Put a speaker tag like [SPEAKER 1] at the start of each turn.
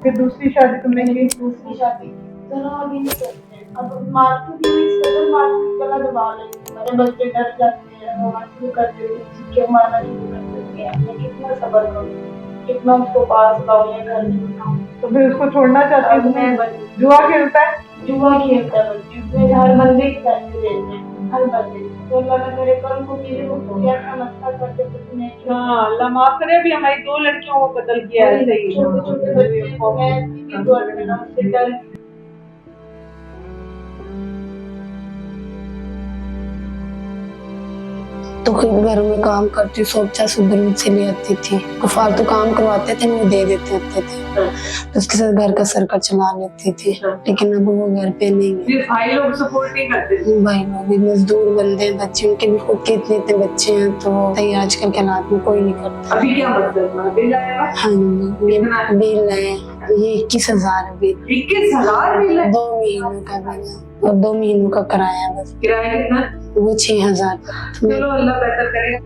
[SPEAKER 1] फिर दूसरी शादी तुमने की?
[SPEAKER 2] दूसरी शादी चलो अभी नहीं करते, अब मारती भी इस कदर मारती, गला दबा लेती, मेरे बच्चे डर जाते हैं, रोना शुरू कर देते हैं, चीखें मारना शुरू कर देते हैं। मैं कितना सब्र करूँ, कितना उसको पास लाऊं या घर में बिठाऊं।
[SPEAKER 1] तो फिर उसको छोड़ना चाहती हूँ?
[SPEAKER 2] मैं
[SPEAKER 1] जुआ खेलता है?
[SPEAKER 2] जुआ खेलता है बच्चे, उसमें हर बंदे के पैसे देते हैं, हर बंदे। तो अल्लाह ना करे कल को मेरे को कैसा मसला कर दे तो मैं
[SPEAKER 1] हाँ, अल्लाह माफ करे। अभी हमारी 2 लड़कियों को कत्ल किया है, सही।
[SPEAKER 2] छोटे छोटे बच्चे, तो मैं भी दुआ करना उससे डर।
[SPEAKER 3] तो फिर घर में काम करती, सोचा सुधर से ले आती थी, तो फालतू काम करवाते थे वो दे देते थे, तो उसके साथ घर का सर्कल चला लेती थी। लेकिन अब वो घर पे नहीं है।
[SPEAKER 1] भाई लोग सपोर्ट नहीं करते?
[SPEAKER 3] भाई लोग भी मजदूर बंदे हैं, बच्चे उनके भी खुद के इतने इतने बच्चे हैं, तो सही आजकल के हालात में कोई नहीं करता।
[SPEAKER 1] अभी क्या मतलब बिल आएगा?
[SPEAKER 3] हाँ जी, बिल है ये 21,000 बिल।
[SPEAKER 1] 21,000 बिल है?
[SPEAKER 3] 2 महीनों का बिल है और 2 महीनों का किराया बस।
[SPEAKER 1] किराया कितना?
[SPEAKER 3] वो 6,000।
[SPEAKER 1] चलो अल्लाह बेहतर करे।